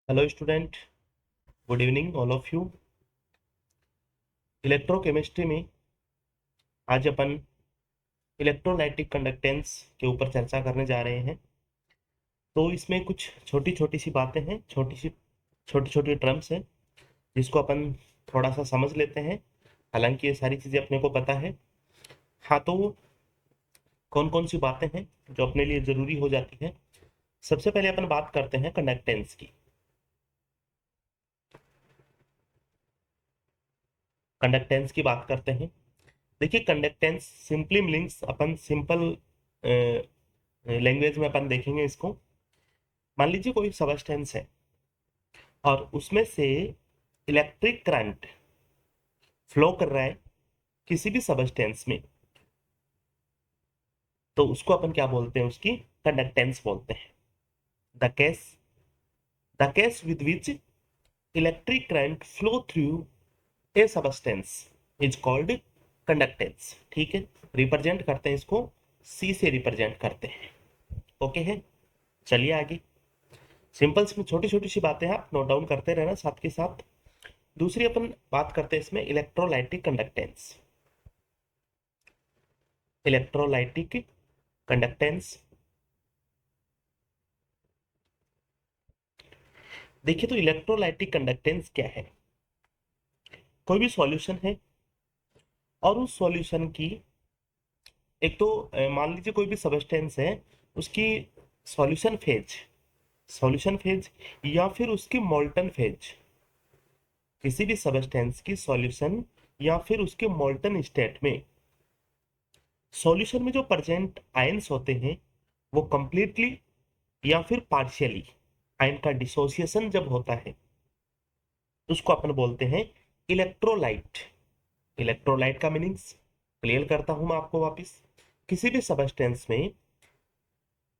Hello student, good evening all of you. Electrochemistry में आज अपन electrolytic conductance के ऊपर चर्चा करने जा रहे हैं। तो इसमें कुछ छोटी छोटी सी बातें हैं, छोटी छोटी टर्म्स हैं जिसको अपन थोड़ा सा समझ लेते हैं। हालांकि ये सारी चीज़ें अपने को पता है। हाँ, तो कौन कौन सी बातें हैं जो अपने लिए ज़रूरी हो जाती है। सबसे पहले अपन बात करते हैं कंडक्टेंस की। कंडक्टेंस की बात करते हैं। देखिए, कंडक्टेंस सिंपली मीनिंग्स अपन सिंपल लैंग्वेज में अपन देखेंगे इसको। मान लीजिए कोई सबस्टेंस है और उसमें से इलेक्ट्रिक करंट फ्लो कर रहा है किसी भी सबस्टेंस में, तो उसको अपन क्या बोलते हैं, उसकी कंडक्टेंस बोलते हैं। The case the case with which electric current flow through a substance is called conductance. ठीक है, रिप्रेजेंट करते हैं इसको, सी से रिप्रेजेंट करते हैं। ओके है, चलिए आगे। सिंपल में छोटी छोटी सी बातें हैं, आप नोट डाउन करते रहना साथ के साथ। दूसरी अपन बात करते हैं इसमें इलेक्ट्रोलाइटिक कंडक्टेंस। इलेक्ट्रोलाइटिक कंडक्टेंस, देखिए तो इलेक्ट्रोलाइटिक कंडक्टेंस क्या है। कोई भी सॉल्यूशन है और उस सॉल्यूशन की एक तो मान लीजिए कोई भी सबस्टेंस है, उसकी सॉल्यूशन फेज सॉल्यूशन फेज या फिर उसकी मोल्टन फेज, किसी भी सबस्टेंस की सॉल्यूशन या फिर उसके मोल्टन स्टेट में सॉल्यूशन में जो प्रेजेंट आयंस होते हैं वो कंप्लीटली या फिर पार्शियली आयन का डिसोसिएशन जब होता है उसको अपन बोलते हैं इलेक्ट्रोलाइट। इलेक्ट्रोलाइट का मीनिंग्स क्लियर करता हूं मैं आपको वापस। किसी भी सबस्टेंस में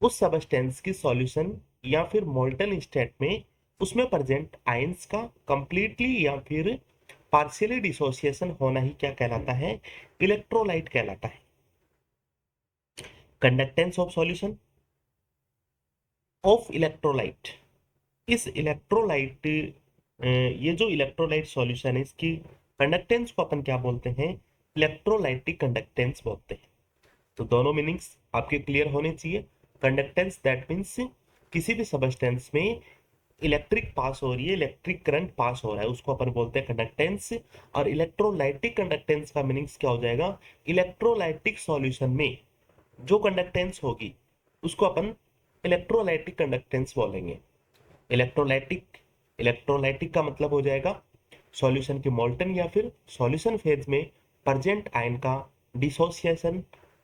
उस सबस्टेंस की सॉल्यूशन या फिर मोल्टन स्टेट में उसमें प्रेजेंट आयंस का कंप्लीटली या फिर पार्शियली डिसोसिएशन होना ही क्या कहलाता है, इलेक्ट्रोलाइट कहलाता है। Conductance of solution of electrolyte, इस इलेक्ट्रोलाइट ये जो इलेक्ट्रोलाइट सॉल्यूशन है इसकी कंडक्टेंस को अपन क्या बोलते हैं, इलेक्ट्रोलाइटिक कंडक्टेंस बोलते हैं। तो दोनों मीनिंग्स आपके क्लियर होने चाहिए। कंडक्टेंस दैट मीन्स किसी भी सबस्टेंस में इलेक्ट्रिक पास हो रही है, इलेक्ट्रिक करंट पास हो रहा है, उसको अपन बोलते हैं कंडक्टेंस। और इलेक्ट्रोलाइटिक कंडक्टेंस का मीनिंग्स क्या हो जाएगा, इलेक्ट्रोलाइटिक सॉल्यूशन में जो कंडक्टेंस होगी उसको अपन इलेक्ट्रोलाइटिक कंडक्टेंस बोलेंगे। इलेक्ट्रोलाइटिक इलेक्ट्रोलाइटिक का मतलब हो जाएगा सॉल्यूशन की मोल्टन या फिर सॉल्यूशन फेज में प्रेजेंट आयन का dissociation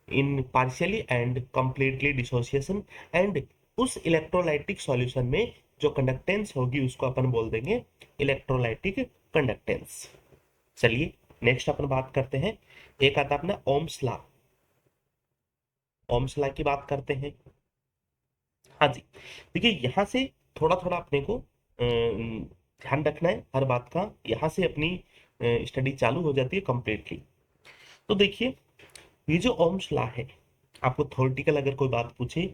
in partially and completely dissociation, and उस इलेक्ट्रोलाइटिक सॉल्यूशन में जो कंडक्टेंस होगी उसको अपन बोल देंगे इलेक्ट्रोलाइटिक कंडक्टेंस। चलिए नेक्स्ट अपन बात करते हैं, एक आता अपना ओम्स लॉ। ओम्स लॉ की बात करते हैं। हाँ जी, देखिए यहाँ से थोड़ा थोड़ा अपने को ध्यान रखना है हर बात का, यहाँ से अपनी स्टडी चालू हो जाती है कंप्लीटली। तो देखिए, ये जो ओम्स लॉ है, आपको थ्योरेटिकल अगर कोई बात पूछे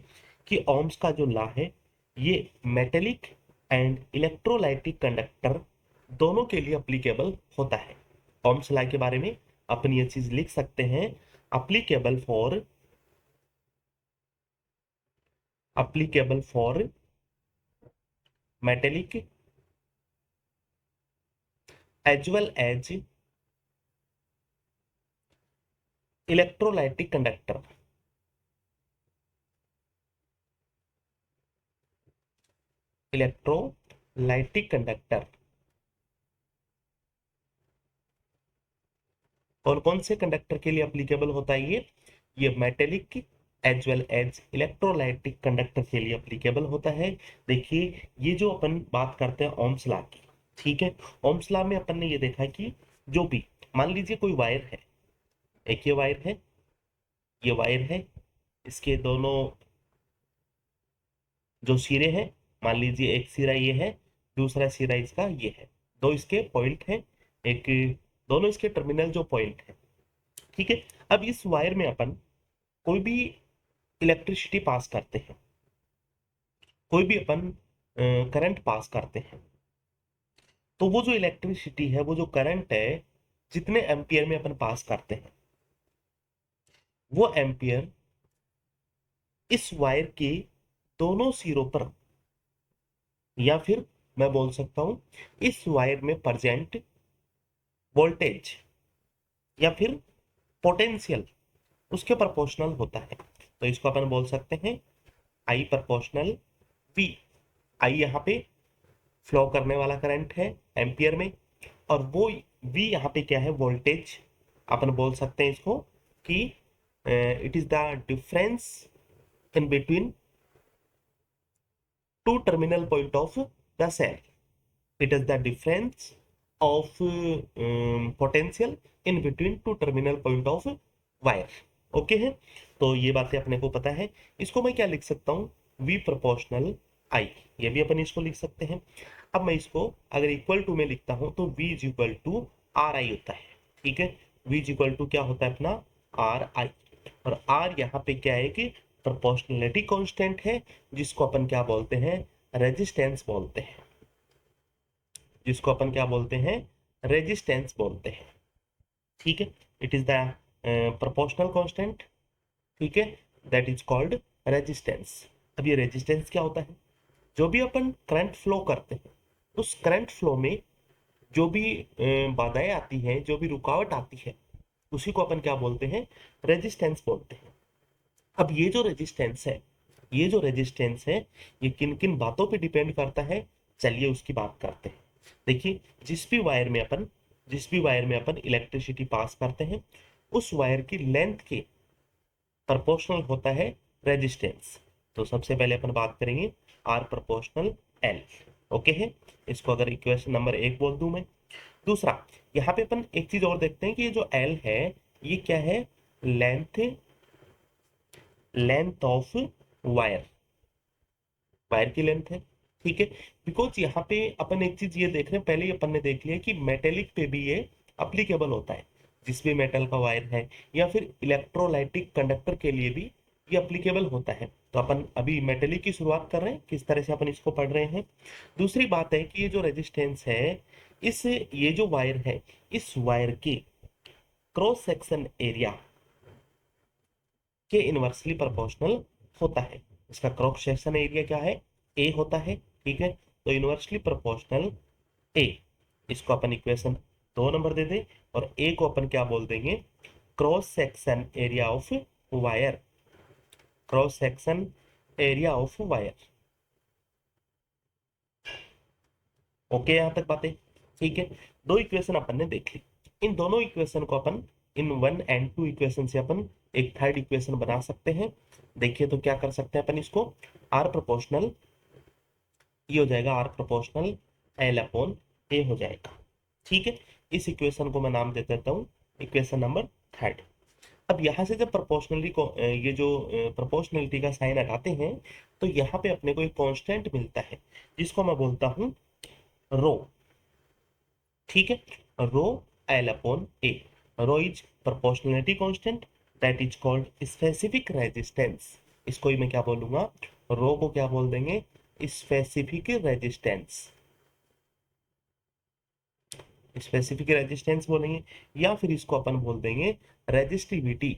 कि ओम्स का जो लॉ है ये मेटेलिक एंड इलेक्ट्रोलाइटिक कंडक्टर दोनों के लिए अप्लीकेबल होता है। ओम्स लॉ के बारे में अपन ये चीज लिख सकते हैं, applicable for metallic as well as electrolytic conductor. Electrolytic conductor कौन कौन से कंडक्टर के लिए अप्लीकेबल होता है, ये metallic as well as electrolytic conductor के लिए अप्लीकेबल होता है। देखिए, ये जो अपन बात करते हैं ओम्स लॉ की, ठीक है, ओम्स लॉ में अपन ने ये देखा कि जो भी मान लीजिए कोई वायर है, एक ये वायर है, ये वायर है, इसके दोनों जो सिरे हैं, मान लीजिए एक सिरा ये है, दूसरा सिरा इसका ये है, दो इसके पॉइंट है, एक दोनों इसके टर्मिनल जो पॉइंट है। ठीक है, अब इस वायर में अपन कोई भी इलेक्ट्रिसिटी पास करते हैं, कोई भी अपन करंट पास करते हैं, तो वो जो इलेक्ट्रिसिटी है, वो जो करंट है, जितने एम्पियर में अपन पास करते हैं, वो एम्पियर इस वायर के दोनों सिरों पर, या फिर मैं बोल सकता हूं इस वायर में प्रेजेंट वोल्टेज या फिर पोटेंशियल, उसके प्रोपोर्शनल होता है। तो इसको अपन बोल सकते हैं आई प्रोपोर्शनल वी। आई यहाँ पे फ्लो करने वाला करंट है एम्पियर में, और वो वी यहाँ पे क्या है, वोल्टेज। अपन बोल सकते हैं इसको कि it is the difference in between two terminal point of the cell. It is the difference of potential in between two terminal point of wire. Okay है, तो ये बातें अपने को पता है। इसको मैं क्या लिख सकता हूँ, वी प्रोपोर्शनल आई, ये भी अपन इसको लिख सकते हैं। अब मैं इसको अगर इक्वल टू में लिखता हूं तो v is equal to R I होता है। ठीक है, v इज इक्वल टू क्या होता है अपना, आर आई। और r यहाँ पे क्या है कि प्रोपोर्शनलिटी कांस्टेंट है, जिसको अपन क्या बोलते हैं, रेजिस्टेंस बोलते हैं। जिसको अपन क्या बोलते हैं, रेजिस्टेंस बोलते हैं। ठीक है, it is the proportional constant. ठीक है, दैट इज कॉल्ड रेजिस्टेंस। अब ये रेजिस्टेंस क्या होता है, जो भी अपन करंट फ्लो करते हैं, उस करंट फ्लो में जो भी बाधाएं आती हैं, जो भी रुकावट आती है, उसी को अपन क्या बोलते हैं, रेजिस्टेंस बोलते हैं। अब ये जो रेजिस्टेंस है, ये जो रेजिस्टेंस है, ये किन किन बातों पे डिपेंड करता है, चलिए उसकी बात करते हैं। देखिए, जिस भी वायर में अपन इलेक्ट्रिसिटी पास करते हैं, उस वायर की लेंथ के प्रोपोर्शनल होता है रेजिस्टेंस। तो सबसे पहले अपन बात करेंगे आर प्रोपोर्शनल एल। ओके है, इसको अगर इक्वेशन नंबर 1 बोल दूं मैं। दूसरा, यहाँ पे अपन एक चीज और देखते हैं कि ये जो एल है, ये क्या है, length length of wire, wire की लेंथ है। ठीक है, बिकॉज यहाँ पे अपन एक चीज ये देख रहे हैं, पहले ही अपन ने देख लिया कि मेटेलिक पे भी ये अप्लीकेबल होता है। जिस भी मेटल का वायर है, या फिर इलेक्ट्रोलाइटिक कंडक्टर के लिए भी ये अप्लीकेबल होता है। तो अपन अभी मेटेलिक की शुरुआत कर रहे हैं, किस तरह से अपन इसको पढ़ रहे हैं। दूसरी बात है कि ये जो रेजिस्टेंस है, इस ये जो वायर है, इस वायर के क्रॉस सेक्शन एरिया के इनवर्सली प्रोपोर्शनल होता है। इसका क्रॉस सेक्शन एरिया क्या है, ए होता है। ठीक है, तो इनवर्सली प्रोपोर्शनल ए, इसको अपन इक्वेशन 2 नंबर दे दें, और ए को अपन क्या बोल देंगे, cross section area of wire. Cross section area of wire. Okay, यहां तक बातें ठीक है। दो इक्वेशन अपन ने देख ली, इन दोनों इक्वेशन को अपन इन 1 एंड 2 इक्वेशन से अपन एक थर्ड इक्वेशन बना सकते हैं। देखिए, तो क्या कर सकते हैं अपन इसको, आर प्रोपोर्शनल, ये हो जाएगा आर प्रोपोर्शनल एल अपॉन ए हो जाएगा। ठीक है, इस इक्वेशन को मैं नाम दे देता हूँ इक्वेशन नंबर थर्ड। अब यहाँ से जब प्रोपोर्शनली को ये जो प्रोपोर्शनलिटी का साइन हटाते हैं, तो यहाँ पे अपने को एक कांस्टेंट मिलता है, जिसको मैं बोलता हूँ रो। ठीक है, rho L upon A. Rho is proportionality constant, that is called specific resistance. इसको ही मैं क्या बोलूंगा, रो को क्या बोल देंगे, स्पेसिफिक रेजिस्टेंस। स्पेसिफिक रेजिस्टेंस बोलेंगे, या फिर इसको अपन बोल देंगे रेजिस्टिविटी,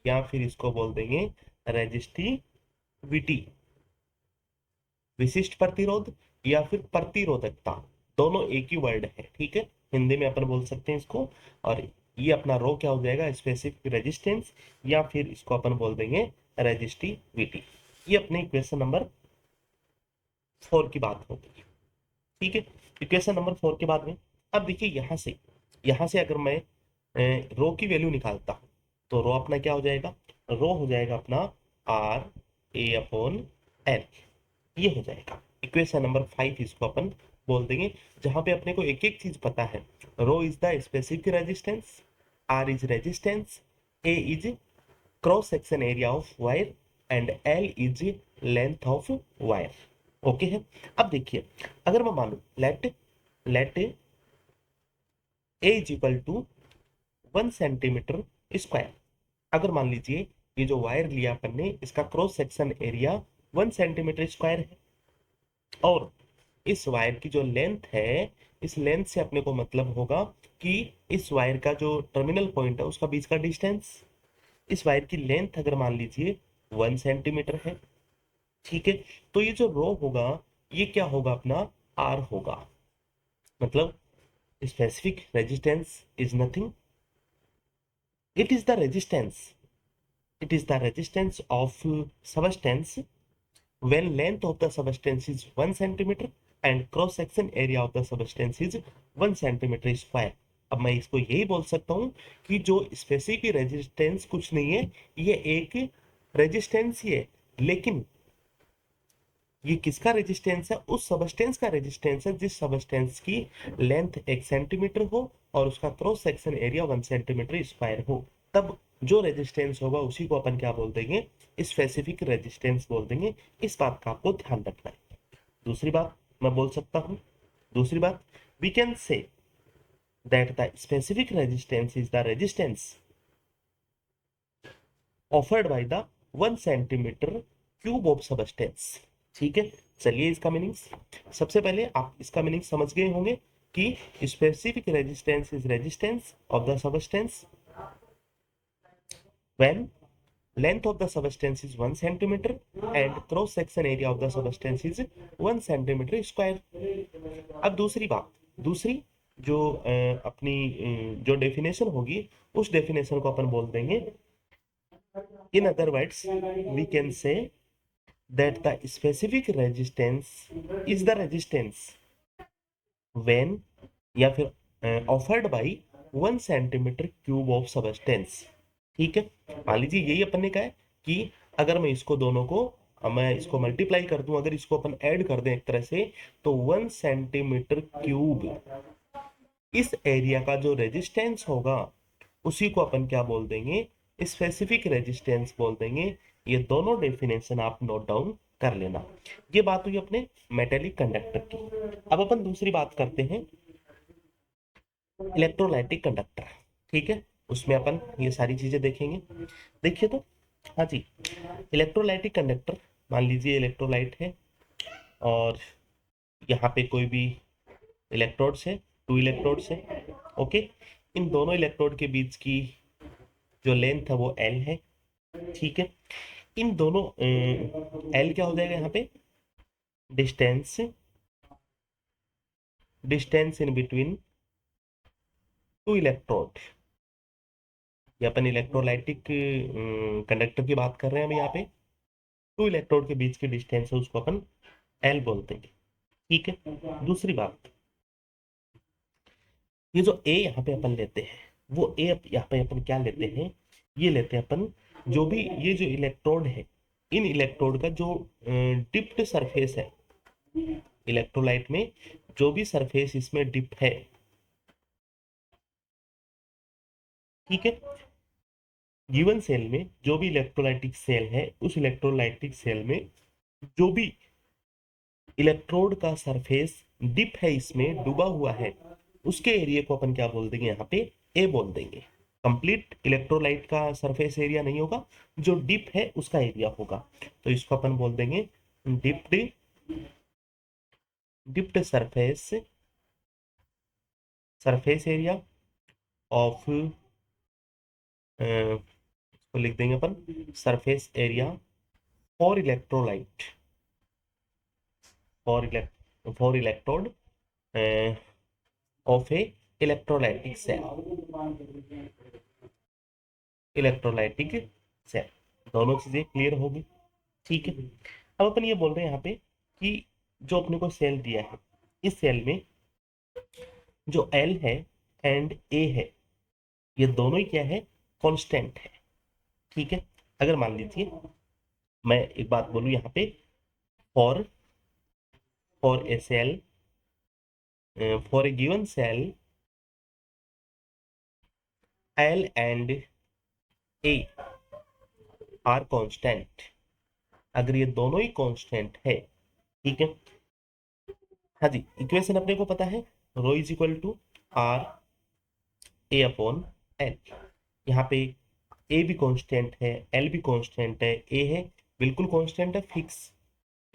या फिर इसको बोल देंगे रेजिस्टिविटी, विशिष्ट प्रतिरोध या फिर प्रतिरोधकता, दोनों एक ही वर्ड है। ठीक है, हिंदी में अपन बोल सकते हैं इसको। और ये अपना रो क्या हो जाएगा, स्पेसिफिक रेजिस्टेंस, या फिर इसको अपन बोल देंगे रेजिस्टिविटी। ये अपने इक्वेशन नंबर 4 की बात होगी। ठीक है, इक्वेशन नंबर 4 के बाद में अब देखिए, यहाँ से अगर मैं रो की वैल्यू निकालता हूँ, तो रो अपना क्या हो जाएगा, रो हो जाएगा अपना आर ए अपॉन एल, ये हो जाएगा इक्वेशन नंबर 5। इसको अपन बोल देंगे, जहां पे अपने को एक एक चीज पता है। Rho is the specific resistance, R is resistance, A is cross section area of wire, and L is length of wire. Okay है, अब देखिए, अगर मैं मानू let A is equal to 1 centimetre square. अगर मान लीजिए ये जो वायर लिया अपन ने, इसका cross section area 1 centimetre square है। और इस वायर की जो लेंथ है, इस लेंथ से अपने को मतलब होगा कि इस वायर का जो टर्मिनल पॉइंट है उसका बीच का डिस्टेंस। इस वायर की लेंथ अगर मान लीजिए 1 सेंटीमीटर है, ठीक है, तो ये जो रो होगा ये क्या होगा अपना, आर होगा। मतलब specific resistance is nothing, it is the resistance, it is the resistance of substance when length of the substance is 1 centimeter and cross section area of the substance is 1 centimeter square। अब मैं इसको यही बोल सकता हूँ कि जो specific resistance कुछ नहीं है, ये एक रेजिस्टेंस ही है, लेकिन ये किसका रेजिस्टेंस है, उस सबस्टेंस का रेजिस्टेंस है जिस सबस्टेंस की लेंथ 1 सेंटीमीटर हो और उसका cross section area 1 centimetre square हो। तब जो रेजिस्टेंस होगा उसी को अपन क्या बोल देंगे, स्पेसिफिक रेजिस्टेंस बोल देंगे। इस बात का आपको ध्यान रखना है। दूसरी बात मैं बोल सकता हूँ, दूसरी बात, we can say that the specific resistance is the resistance offered by the 1 centimetre cube of substance. ठीक है, चलिए इसका मीनिंग, सबसे पहले आप इसका मीनिंग समझ गए होंगे कि specific resistance is resistance of the substance when length of the substance is 1 centimeter and cross section area of the substance is 1 centimeter square। अब दूसरी बात, दूसरी जो अपनी जो डेफिनेशन होगी उस डेफिनेशन को अपन बोल देंगे, in other words we can say that the specific resistance is the resistance when या फिर offered by 1 centimetre cube of substance. ठीक है, मान लीजिए यही अपन ने कहा है कि अगर मैं इसको दोनों को मैं इसको मल्टीप्लाई कर दूं, अगर इसको अपन ऐड कर दें एक तरह से, तो 1 सेंटीमीटर क्यूब इस एरिया का जो रेजिस्टेंस होगा उसी को अपन क्या बोल देंगे, स्पेसिफिक रेजिस्टेंस बोल देंगे। ये दोनों डेफिनेशन आप नोट डाउन कर लेना। ये बात हुई अपने मेटेलिक कंडक्टर की। अब अपन दूसरी बात करते हैं, इलेक्ट्रोलाइटिक कंडक्टर। ठीक है, उसमें अपन ये सारी चीजें देखेंगे। देखिए तो, हाँ जी, इलेक्ट्रोलाइटिक कंडक्टर, मान लीजिए इलेक्ट्रोलाइट है और यहाँ पे कोई भी इलेक्ट्रोड्स है, 2 इलेक्ट्रोड्स है। ओके, इन दोनों इलेक्ट्रोड के बीच की जो लेंथ है वो एल है। ठीक है, इन दोनों एल क्या हो जाएगा यहाँ पे, distance, distance in between 2 electrode. ये अपन इलेक्ट्रोलाइटिक कंडक्टर की बात कर रहे हैं हम यहाँ पे। 2 इलेक्ट्रोड के बीच की डिस्टेंस है उसको अपन एल बोलते हैं। ठीक है, दूसरी बात, ये जो ए यहाँ पे अपन लेते हैं, वो ए यहाँ पे अपन क्या लेते हैं, ये लेते हैं अपन जो भी ये जो इलेक्ट्रोड है, इन इलेक्ट्रोड का जो डिप्ड सरफेस है, इलेक्ट्रोलाइट में जो भी सरफेस इसमें डिप है, ठीक है, गिवन सेल में जो भी इलेक्ट्रोलाइटिक सेल है, उस इलेक्ट्रोलाइटिक सेल में जो भी इलेक्ट्रोड का सरफेस डिप है, इसमें डूबा हुआ है, उसके एरिया को अपन क्या बोल देंगे, यहाँ पे ए बोल देंगे। कंप्लीट इलेक्ट्रोलाइट का सरफेस एरिया नहीं होगा, जो डिप है उसका एरिया होगा, तो इसको अपन बोल देंगे dipped, dipped surface, surface area of, इसको लिख देंगे अपन surface area for electrolyte, for electrode of a electrolytic cell, electrolytic cell. दोनों चीजें क्लियर होगी। ठीक है, अब अपन ये बोल रहे हैं यहाँ पे कि जो अपने को सेल दिया है, इस सेल में जो एल है एंड ए है, ये दोनों ही क्या है, कांस्टेंट है। ठीक है, अगर मान लीजिए मैं एक बात बोलूँ यहाँ पे, for for a cell, for a given cell L and A are constant, अगर ये दोनों ही कांस्टेंट है, ठीक है, हाँ जी, इक्वेशन अपने को पता है, rho is equal to R A upon L. यहाँ पे ए भी कांस्टेंट है, एल भी कांस्टेंट है, ए है बिल्कुल कांस्टेंट है, फिक्स।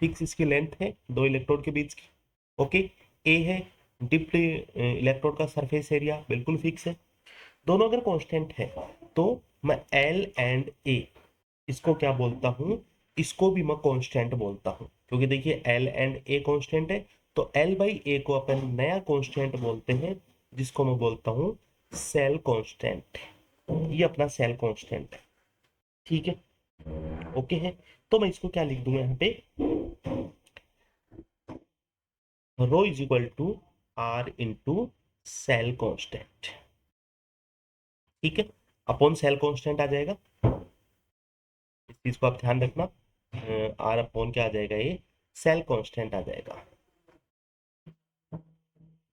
फिक्स इसकी लेंथ है दो इलेक्ट्रोड के बीच की। ओके, ए है डिप्ट इलेक्ट्रोड का सरफेस एरिया, बिल्कुल फिक्स है। दोनों अगर कांस्टेंट है तो मैं एल एंड ए इसको क्या बोलता हूँ, इसको भी मैं कांस्टेंट बोलता हूँ, क्योंकि देखिए एल एंड ए कांस्टेंट है, तो एल बाई ए को अपन नया कांस्टेंट बोलते हैं, जिसको मैं बोलता हूँ सेल कांस्टेंट। ये अपना सेल कांस्टेंट है, ठीक है, ओके है। तो मैं इसको क्या लिख दूंगा यहाँ पे, rho is equal to R into cell constant, ठीक है, अपॉन सेल कांस्टेंट आ जाएगा। इस चीज को आप ध्यान रखना, आर अपॉन क्या आ जाएगा, ये सेल कांस्टेंट आ जाएगा,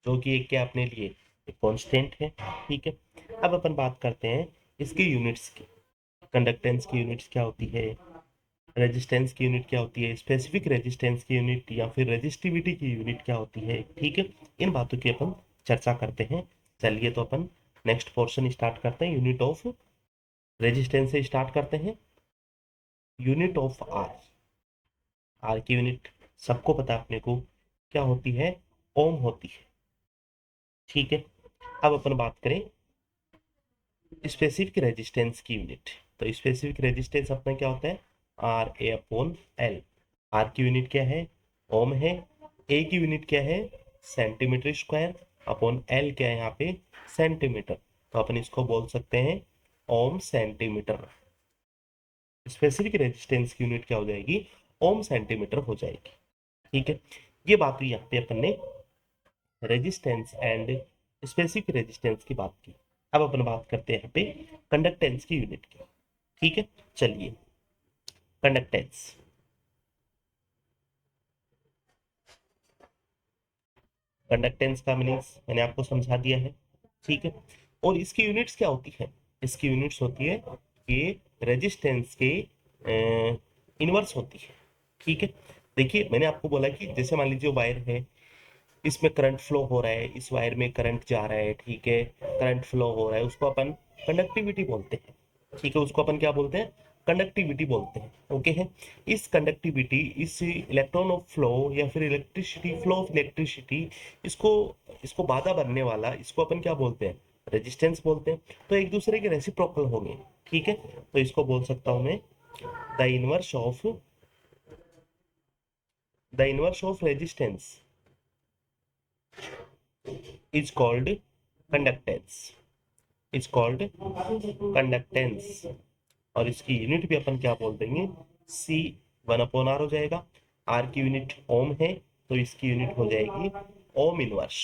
जो कि एक क्या अपने लिए एक कांस्टेंट है, ठीक है। अब अपन बात करते हैं इसकी यूनिट्स की। कंडक्टेंस की यूनिट्स क्या होती है, रेजिस्टेंस की यूनिट क्या होती है, स्पेसिफिक रेजिस्टेंस की यूनिट या फिर रेजिस्टिविटी की यूनिट क्या होती है, ठीक है। इन बातों की अपन चर्चा करते हैं। चलिए तो अपन नेक्स्ट पोर्शन स्टार्ट करते हैं, यूनिट ऑफ रेजिस्टेंस से स्टार्ट करते हैं। यूनिट ऑफ आर, आर की यूनिट सबको पता है अपने को क्या होती है, ओम होती है, ठीक है। अब अपन बात करें स्पेसिफिक रेजिस्टेंस की यूनिट, तो स्पेसिफिक रेजिस्टेंस अपना क्या होता है, R A upon L. R की यूनिट क्या है, ओम है। ए की यूनिट क्या है, सेंटीमीटर स्क्वायर, अपॉन एल क्या है यहाँ पे, सेंटीमीटर। तो अपन इसको बोल सकते हैं ओम सेंटीमीटर। स्पेसिफिक रेजिस्टेंस की यूनिट क्या हो जाएगी, ओम सेंटीमीटर हो जाएगी, ठीक है। ये बात हुई यहाँ पे अपन ने रेजिस्टेंस एंड स्पेसिफिक रेजिस्टेंस की बात की। अब अपन बात करते हैं यहाँ पे कंडक्टेंस की यूनिट की, ठीक है। चलिए, कंडक्टेंस, कंडक्टेंस का मीनिंग्स मैंने आपको समझा दिया है, ठीक है। और इसकी यूनिट्स क्या होती है, इसकी यूनिट्स होती है ये रेजिस्टेंस के इनवर्स होती है, ठीक है। देखिए मैंने आपको बोला कि जैसे मान लीजिए वायर है, इसमें करंट फ्लो हो रहा है, इस वायर में करंट जा रहा है, ठीक है, करंट फ्लो हो रहा है, उसको अपन कंडक्टिविटी बोलते हैं, ठीक है, उसको अपन क्या बोलते हैं, कंडक्टिविटी बोलते हैं, ओके है। इस कंडक्टिविटी, इस इलेक्ट्रॉन ऑफ फ्लो या फिर इलेक्ट्रिसिटी, फ्लो ऑफ इलेक्ट्रिसिटी, इसको इसको बाधा बनने वाला, इसको अपन क्या बोलते हैं, रेजिस्टेंस बोलते हैं। तो एक दूसरे के रेसिप्रोकल होंगे, ठीक है। तो इसको बोल सकता हूं मैं the inverse of, the inverse of resistance is called conductance, is called conductance। और इसकी यूनिट भी अपन क्या बोल देंगे, सी, 1/r हो जाएगा। आर की यूनिट ओम है, तो इसकी यूनिट हो जाएगी ओम इनवर्स।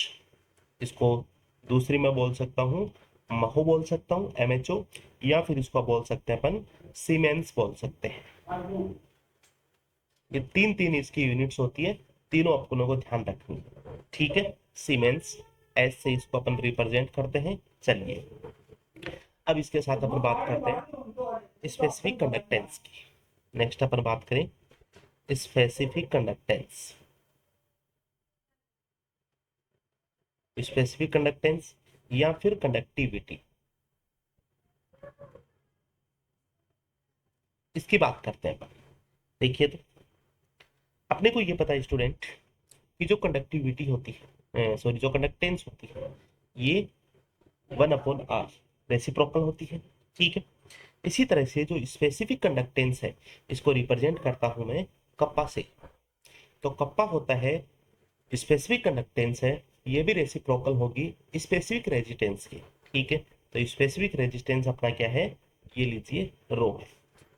इसको दूसरी मैं बोल सकता हूँ महू बोल सकता हूँ, MHO, या फिर इसको बोल सकते हैं अपन सीमेंस बोल सकते हैं। ये तीन तीन इसकी यूनिट्स होती है, तीनों अपनों को ध्यान रखनी है, ठीक है। सीमेंस, एस से इसको अपन रिप्रेजेंट करते हैं। चलिए अब इसके साथ अपन बात करते हैं स्पेसिफिक कंडक्टेंस की। नेक्स्ट अपन बात करें स्पेसिफिक कंडक्टेंस, स्पेसिफिक कंडक्टेंस या फिर कंडक्टिविटी, इसकी बात करते हैं अपन। देखिए तो अपने को ये पता है स्टूडेंट कि जो कंडक्टिविटी होती है, सॉरी जो कंडक्टेंस होती है, ये 1/r रेसिप्रोकल होती है, ठीक है। इसी तरह से जो स्पेसिफिक कंडक्टेंस है, इसको रिप्रेजेंट करता हूं मैं कप्पा से। तो कप्पा होता है स्पेसिफिक कंडक्टेंस है, ये भी रेसिप्रोकल होगी स्पेसिफिक रेजिस्टेंस की, ठीक है। तो स्पेसिफिक रेजिस्टेंस अपना क्या है, ये लीजिए रो है।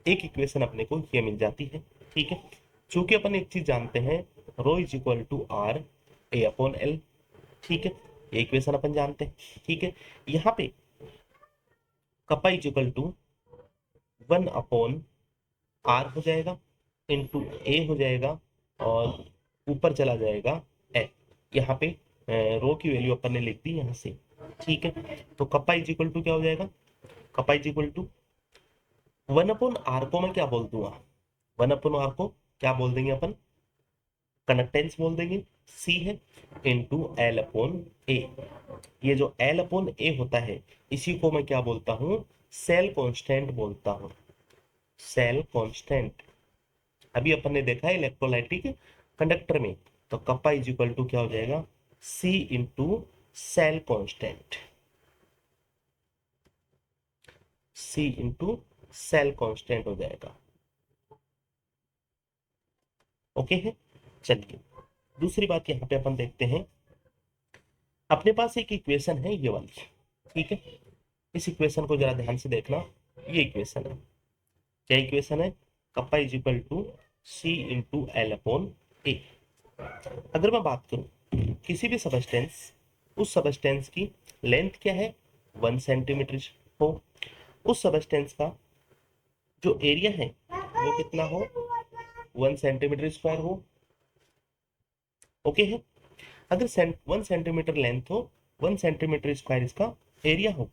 एक इक्वेशन अपने को ये मिल जाती है, ठीक है। चूंकि अपन एक चीज जानते हैं, rho is equal to R A upon L, ठीक है, ये इक्वेशन अपन जानते हैं, ठीक है। यहाँ पे kappa is equal to 1/r हो जाएगा, इंटू ए हो जाएगा, और ऊपर चला जाएगा ए। यहाँ पे रो की वैल्यू अपन ने लिख दी यहाँ से, ठीक है। तो कप्पा इज इक्वल टू क्या हो जाएगा, kappa is equal to 1/r को मैं क्या बोल दूंगा, 1/r को क्या बोल देंगे अपन, कंडक्टेंस बोल देंगे, सी है, इंटू एल अपॉन ए। ये जो एल अपॉन ए होता है, इसी को मैं क्या बोलता हूँ, सेल कांस्टेंट बोलता हूँ, सेल कांस्टेंट, अभी अपन ने देखा है इलेक्ट्रोलाइटिक कंडक्टर में, तो कप्पा इज इक्वल टू क्या हो जाएगा, सी इंटू सेल कॉन्स्टेंट, सी इंटू सेल कॉन्स्टेंट हो जाएगा। ओके है। चलिए दूसरी बात यहाँ पे अपन देखते हैं, अपने पास एक इक्वेशन है ये वाली, ठीक है। इस इक्वेशन को जरा ध्यान से देखना, ये इक्वेशन है, क्या इक्वेशन है, kappa is equal to C into L upon A. अगर मैं बात करूं किसी भी सबस्टेंस, उस सबस्टेंस की लेंथ क्या है 1 सेंटीमीटर हो, उस सबस्टेंस का जो एरिया है वो कितना हो 1 सेंटीमीटर स्क्वायर हो। ओके है। अगर 1 सेंटीमीटर लेंथ हो, 1 सेंटीमीटर स्क्वायर इसका एरिया हो,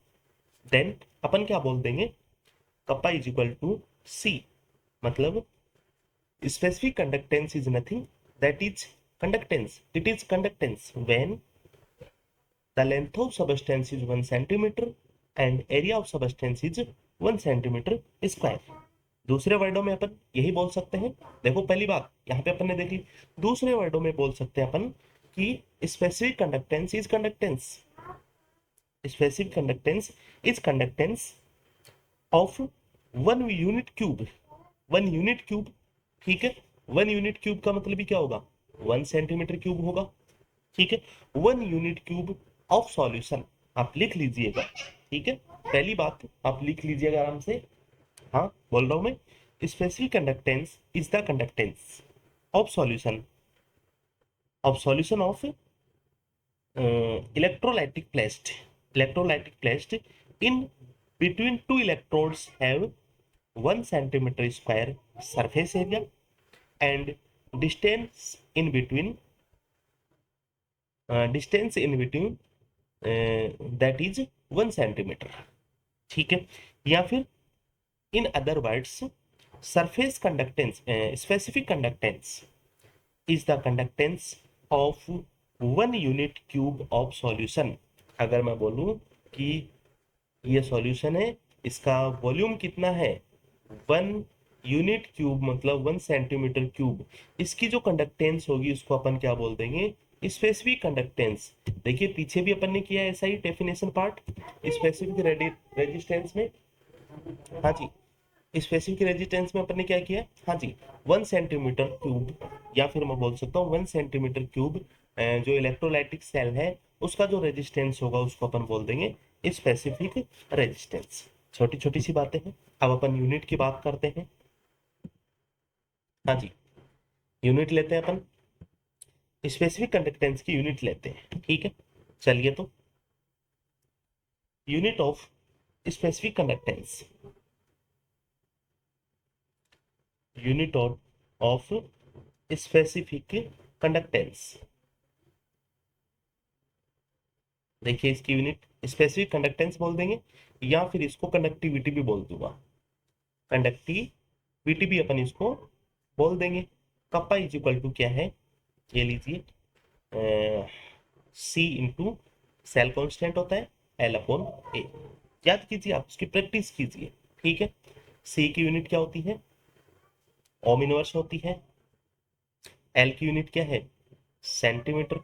देन अपन क्या बोल देंगे, कप्पा इज इक्वल टू सी, मतलब specific conductance is nothing, that is conductance, it is conductance when the length of substance is 1 centimeter and area of substance is 1 centimeter square। दूसरे वर्डों में अपन यही बोल सकते हैं, देखो पहली बात यहाँ पे अपन ने देखी, दूसरे वर्डों में बोल सकते हैं अपन कि specific conductance is conductance, specific conductance is conductance of 1 unit cube, 1 unit cube, ठीक है। 1 यूनिट क्यूब का मतलब ही क्या होगा, 1 सेंटीमीटर क्यूब होगा, ठीक है। 1 यूनिट क्यूब ऑफ सॉल्यूशन, आप लिख लीजिएगा, ठीक है। पहली बात आप लिख लीजिएगा आराम से, हाँ बोल रहा हूं मैं, specific conductance is the conductance of solution, of solution of electrolytic placed, electrolytic placed in between two electrodes have 1 centimeter square surface area and distance in between, distance in between that is 1 centimeter, ठीक है। या फिर in other words surface conductance, specific conductance is the conductance of 1 unit cube of solution. अगर मैं बोलूं कि ये solution है, इसका वॉल्यूम कितना है 1 यूनिट क्यूब, मतलब 1 सेंटीमीटर क्यूब, इसकी जो कंडक्टेंस होगी उसको अपन क्या बोल देंगे, स्पेसिफिक कंडक्टेंस। देखिए पीछे भी अपन ने किया ऐसा ही डेफिनेशन पार्ट, स्पेसिफिक रेजिस्टेंस में, हाँ जी, स्पेसिफिक रेजिस्टेंस में अपन ने क्या किया, हाँ जी, 1 सेंटीमीटर क्यूब, या फिर मैं बोल सकता हूँ 1 सेंटीमीटर क्यूब जो इलेक्ट्रोलाइटिक सेल है उसका जो रेजिस्टेंस होगा उसको अपन बोल देंगे स्पेसिफिक रेजिस्टेंस। छोटी छोटी सी बातें हैं। अब अपन यूनिट की बात करते हैं, हाँ जी, यूनिट लेते हैं अपन, स्पेसिफिक कंडक्टेंस की यूनिट लेते हैं, ठीक है। चलिए तो unit of specific conductance, unit of specific conductance, देखिए इसकी यूनिट स्पेसिफिक कंडक्टेंस बोल देंगे, या फिर इसको कंडक्टिविटी भी बोल दूंगा, कंडक्टिविटी भी अपन इसको बोल देंगे। कप्पा इज इक्वल टू क्या है, ये लीजिए, सी इंटू सेल कॉन्स्टेंट होता है एल अपॉन ए, याद कीजिए आप, उसकी प्रैक्टिस कीजिए, ठीक है। सी की यूनिट क्या होती है, ओम इनवर्स होती है, एल की यूनिट क्या है सेंटीमीटर,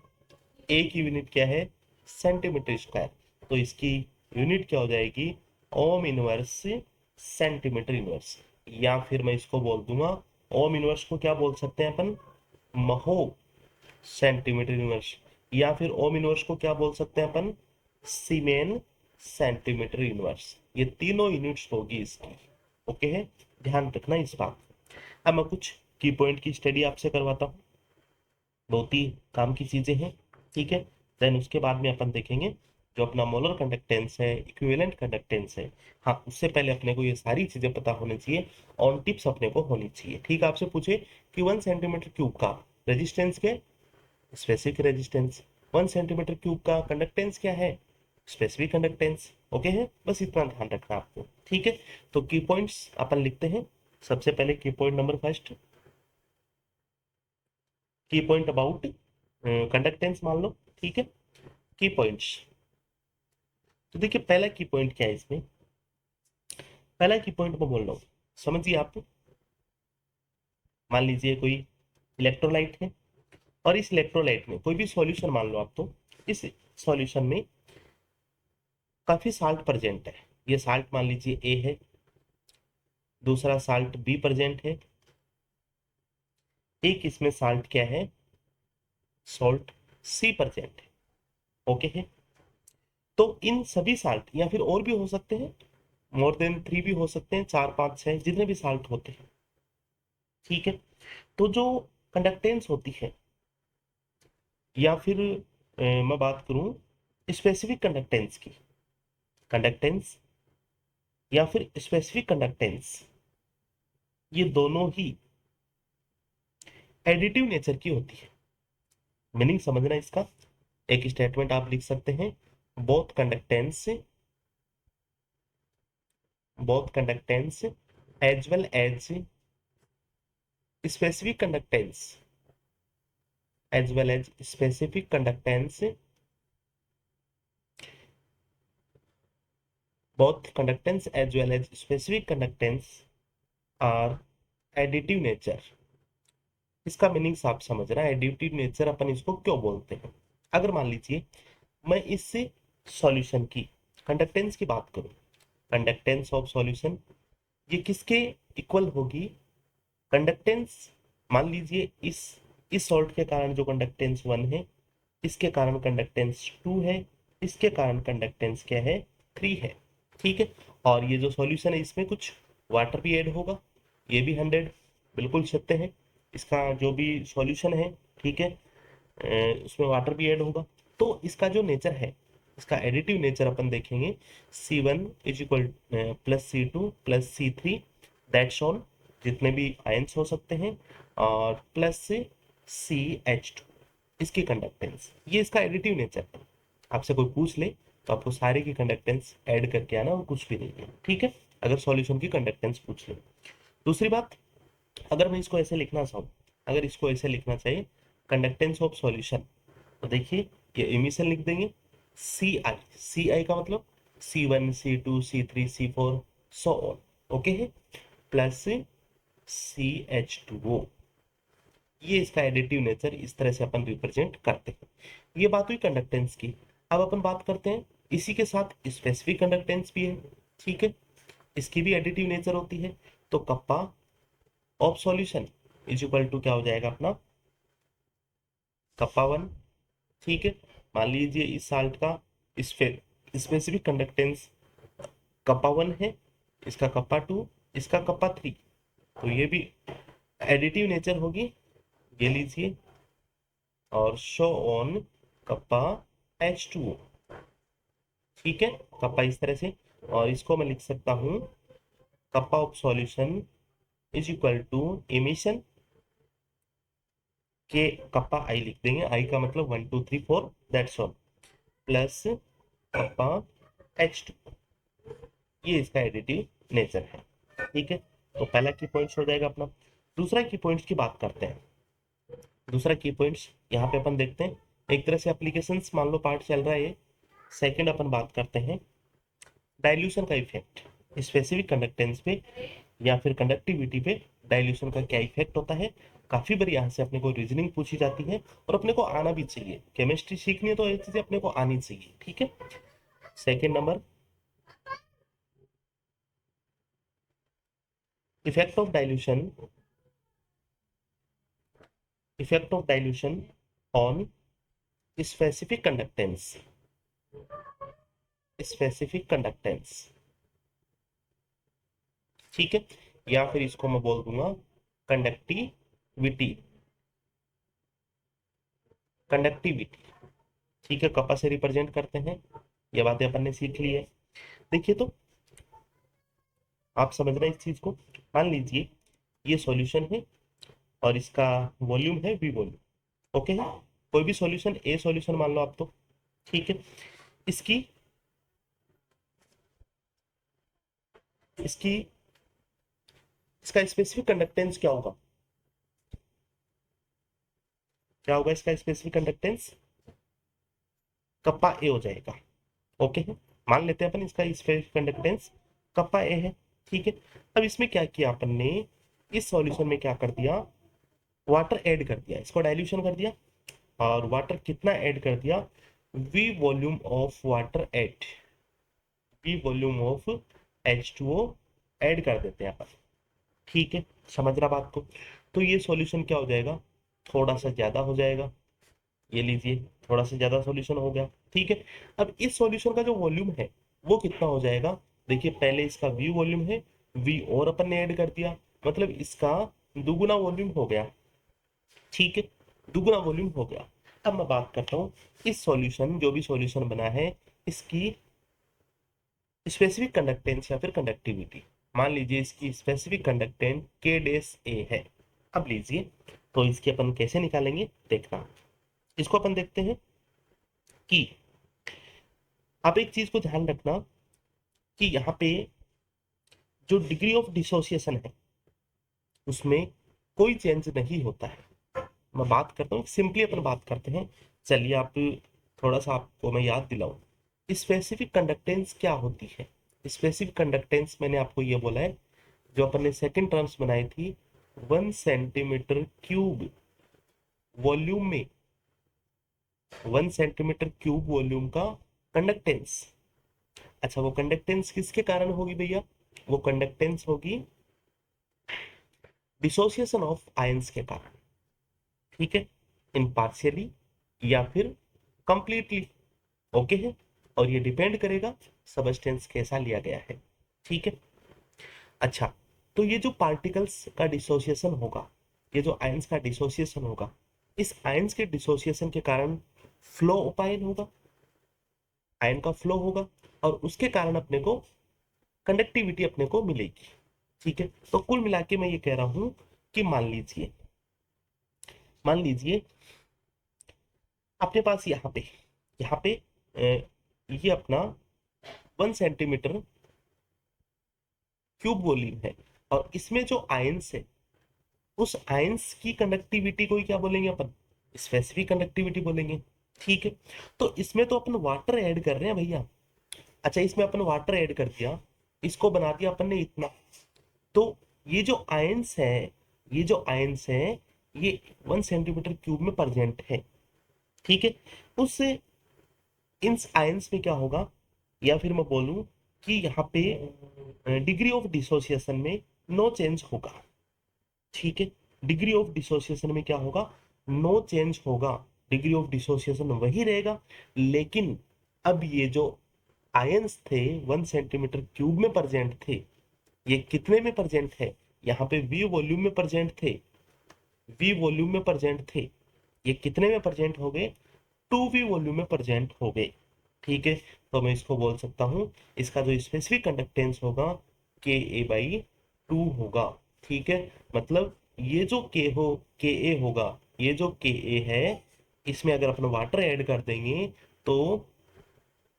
ए की यूनिट क्या है सेंटीमीटर स्क्वायर, तो इसकी यूनिट क्या हो जाएगी ओम इनवर्स सेंटीमीटर इनवर्स, या फिर मैं इसको बोल दूंगा ओम इनवर्स को क्या बोल सकते हैं अपन, महो सेंटीमीटर इनवर्स, या फिर ओम इनवर्स को क्या बोल सकते हैं अपन, सीमेन सेंटीमीटर इनवर्स, ये तीनों यूनिट्स होगी इसकी। ओके है, ध्यान रखना इस बात। अब मैं कुछ की पॉइंट की स्टडी आपसे करवाता हूँ, बहुत ही काम की चीजें हैं, ठीक है। देन उसके बाद में अपन देखेंगे जो अपना मोलर कंडक्टेंस है, इक्विवेलेंट कंडक्टेंस है, हाँ उससे पहले अपने को ये सारी चीजें पता होनी चाहिए, ऑन टिप्स अपने को होनी चाहिए, ठीक है। आपसे पूछे कि 1 सेंटीमीटर क्यूब का रेजिस्टेंस क्या है, स्पेसिफिक रेजिस्टेंस, 1 सेंटीमीटर क्यूब का कंडक्टेंस क्या है, स्पेसिफिक कंडक्टेंस। ओके है, बस इतना ध्यान रखना आपको, ठीक है। तो की पॉइंट्स अपन लिखते हैं, सबसे पहले की पॉइंट नंबर फर्स्ट, की पॉइंट अबाउट कंडक्टेंस मान लो, ठीक है। की पॉइंट्स, तो देखिए पहला की पॉइंट क्या है इसमें, पहला की पॉइंट मैं बोल रहा हूँ, समझिए आप, मान लीजिए कोई इलेक्ट्रोलाइट है और इस इलेक्ट्रोलाइट में कोई भी सॉल्यूशन मान लो आप, तो इस सॉल्यूशन में काफी साल्ट प्रेजेंट है। ये साल्ट मान लीजिए ए है, दूसरा साल्ट बी प्रेजेंट है, एक इसमें साल्ट क्या है, सॉल्ट सी प्रेजेंट है। ओके है। तो इन सभी साल्ट या फिर और भी हो सकते हैं, मोर देन 3 भी हो सकते हैं, 4 5 6 जितने भी साल्ट होते हैं। ठीक है। तो जो कंडक्टेंस होती है या फिर मैं बात करूं स्पेसिफिक कंडक्टेंस की, कंडक्टेंस या फिर स्पेसिफिक कंडक्टेंस, ये दोनों ही एडिटिव नेचर की होती है। मीनिंग समझना इसका, एक स्टेटमेंट आप लिख सकते हैं, both conductance, both conductance as well as specific conductance, as well as specific conductance, both conductance as well as specific conductance are additive nature। इसका मीनिंग आप समझ रहे हैं, एडिटिव नेचर अपन इसको क्यों बोलते हैं। अगर मान लीजिए मैं इस सॉल्यूशन की कंडक्टेंस की बात करूं, कंडक्टेंस ऑफ सॉल्यूशन ये किसके इक्वल होगी, कंडक्टेंस मान लीजिए इस सॉल्ट के कारण जो कंडक्टेंस 1 है, इसके कारण कंडक्टेंस 2 है, इसके कारण कंडक्टेंस क्या है, 3 है। ठीक है। और ये जो सॉल्यूशन है इसमें कुछ वाटर भी ऐड होगा, ये भी 100 बिल्कुल सत्य है। इसका जो भी सॉल्यूशन है, ठीक है, उसमें वाटर भी ऐड होगा। तो इसका जो नेचर है, इसका एडिटिव नेचर अपन देखेंगे, C1 is equal plus C2 plus C3 that's all, जितने भी आयंस हो सकते हैं, और प्लस CH2 इसकी कंडक्टेंस, ये इसका एडिटिव नेचर है। आपसे कोई पूछ ले तो आपको सारे की कंडक्टेंस ऐड करके आना और कुछ भी नहीं है। ठीक है, अगर सॉल्यूशन की कंडक्टेंस पूछ ले। दूसरी बात, अगर मैं इसको ऐसे लिखना चाहूँ, अगर इसको ऐसे लिखना चाहिए कंडक्टेंस ऑफ सॉल्यूशन, तो देखिए ये इमिशन लिख देंगे सी आई का मतलब C1 C2 C3 C4 so on. Okay है, प्लस CH2O, ये इसका एडिटिव नेचर, इस तरह से अपन रिप्रेजेंट करते हैं। ये बात हुई कंडक्टेंस की। अब अपन बात करते हैं इसी के साथ स्पेसिफिक कंडक्टेंस भी है। ठीक है, इसकी भी एडिटिव नेचर होती है। तो kappa of solution is equal to क्या हो जाएगा अपना, कप्पा 1। ठीक है, मान लीजिए इस साल्ट का स्पेसिफिक कंडक्टेंस कप्पा 1 है, इसका कप्पा 2, इसका कप्पा 3, तो ये भी एडिटिव नेचर होगी, ये लीजिए, और शो ऑन कप्पा H2O। ठीक है, कप्पा इस तरह से, और इसको मैं लिख सकता हूं kappa of solution is equal to emission के कप्पा आई लिख देंगे, आई का मतलब 1 2 3 4 that's all, plus kappa H2, ये इसका एडिटिव नेचर है। ठीक है, तो पहला की पॉइंट्स हो जाएगा अपना। दूसरा की पॉइंट्स की बात करते हैं। दूसरा की पॉइंट्स यहाँ पे अपन देखते हैं, एक तरह से एप्लीकेशंस मान लो पार्ट चल रहा है ये। सेकंड अपन बात करते हैं डाइल्यूशन का इफेक्ट स्पेसिफिक कंडक्टेंस पे या फिर कंडक्टिविटी पे, डाइल्यूशन का क्या इफेक्ट होता है। काफी बार यहाँ से अपने को रीजनिंग पूछी जाती है और अपने को आना भी चाहिए, केमिस्ट्री सीखनी है तो ये चीजें अपने को आनी चाहिए। ठीक है, second number, effect of dilution, effect of dilution on specific conductance, specific conductance. ठीक है, या फिर इसको मैं बोल दूंगा कंडक्टिविटी, कंडक्टिविटी। ठीक है, कपा से रिप्रेजेंट करते हैं, ये बातें अपन ने सीख ली है। देखिए तो आप समझ रहे हैं इस चीज को, मान लीजिए ये सॉल्यूशन है और इसका वॉल्यूम है V वॉल्यूम। ओके है, कोई भी सॉल्यूशन ए सॉल्यूशन मान लो आप तो। ठीक है, इसकी इसकी इसका स्पेसिफिक कंडक्टेंस क्या होगा, क्या होगा इसका स्पेसिफिक कंडक्टेंस, कप्पा ए हो जाएगा। ओके है, मान लेते हैं अपन इसका स्पेसिफिक कंडक्टेंस कप्पा ए है। ठीक है, अब इसमें क्या किया अपन ने, इस सॉल्यूशन में क्या कर दिया, वाटर ऐड कर दिया, इसको डाइल्यूशन कर दिया, और वाटर कितना ऐड कर दिया, V volume of water at, V volume of H2O add कर देते हैं अपन। ठीक है, समझ रहा बात को। तो ये सॉल्यूशन क्या हो जाएगा, थोड़ा सा ज्यादा हो जाएगा, ये लीजिए थोड़ा सा ज्यादा सॉल्यूशन हो गया। ठीक है, अब इस सॉल्यूशन का जो वॉल्यूम है वो कितना हो जाएगा, देखिए पहले इसका वी वॉल्यूम है, वी और अपन ने ऐड कर दिया, मतलब इसका दुगुना वॉल्यूम हो गया। ठीक है, दुगुना वॉल्यूम हो गया। अब मैं बात करता हूँ इस सॉल्यूशन, जो भी सॉल्यूशन बना है, इसकी स्पेसिफिक कंडक्टेंस या फिर कंडक्टिविटी। मान लीजिए इसकी स्पेसिफिक कंडक्टेंस के डेस ए है। अब लीजिए, तो इसकी अपन कैसे निकालेंगे देखना। इसको अपन देखते हैं कि आप एक चीज को ध्यान रखना कि यहाँ पे जो डिग्री ऑफ डिसोसिएशन है उसमें कोई चेंज नहीं होता है। मैं बात करता हूँ सिंपली, अपन बात करते हैं। चलिए आप, थोड़ा सा आपको मैं याद दिलाऊं, स्पेसिफिक कंडक्टेंस क्या होती है। स्पेसिफिक कंडक्टेंस मैंने आपको ये बोला है, जो अपन ने सेकंड टर्म्स बनाई थी, 1 सेंटीमीटर क्यूब वॉल्यूम में, 1 सेंटीमीटर क्यूब वॉल्यूम का कंडक्टेंस। अच्छा, वो कंडक्टेंस किसके कारण होगी भैया, वो कंडक्टेंस होगी डिसोसिएशन ऑफ आयंस के कारण। ठीक है, इन पार्शियली या फिर कंप्लीटली। ओके है, और ये डिपेंड करेगा सबस्टेंस कैसा लिया गया है। ठीक है, अच्छा, तो ये जो पार्टिकल्स का डिसोसिएशन होगा, ये जो आयंस का डिसोसिएशन होगा, इस आयंस के डिसोसिएशन के कारण फ्लो ऑफ आयन होगा, आयन का फ्लो होगा, और उसके कारण अपने को कंडक्टिविटी अपने को मिलेगी। ठीक है, तो कुल मिला के मैं ये कह रहा हूं कि मान लीजिए अपने पास यहाँ पे ये अपना 1 सेंटीमीटर क्यूब वॉल्यूम है, और इसमें जो आयंस है उस आयंस की कंडक्टिविटी को ही क्या बोलेंगे अपन, स्पेसिफिक कंडक्टिविटी बोलेंगे। ठीक है, तो इसमें तो अपन वाटर ऐड कर रहे हैं भैया। अच्छा, इसमें अपन वाटर ऐड कर दिया, इसको बना दिया अपन ने इतना। तो ये जो आयंस है, ये जो आयंस है, ये 1 सेंटीमीटर क्यूब में प्रेजेंट है। ठीक है, उससे इन आयंस में क्या होगा, या फिर मैं बोलूं कि यहाँ पे डिग्री ऑफ डिसोसिएशन में नो चेंज होगा। ठीक है, डिग्री ऑफ डिसोसिएशन में क्या होगा, नो चेंज होगा, डिग्री ऑफ डिसोसिएशन वही रहेगा। लेकिन अब ये जो आयंस थे 1 सेंटीमीटर क्यूब में प्रेजेंट थे, ये कितने में प्रेजेंट है, यहाँ पे वी वॉल्यूम में प्रेजेंट थे, वी वॉल्यूम में प्रेजेंट थे, ये कितने में प्रेजेंट हो गए, 2v वॉल्यूम में प्रेजेंट हो गए। ठीक है, तो मैं इसको बोल सकता हूँ, इसका जो स्पेसिफिक कंडक्टेंस होगा के ए बाई 2 होगा। ठीक है, मतलब ये जो के ए होगा, ये जो के ए है, इसमें अगर अपन वाटर ऐड कर देंगे तो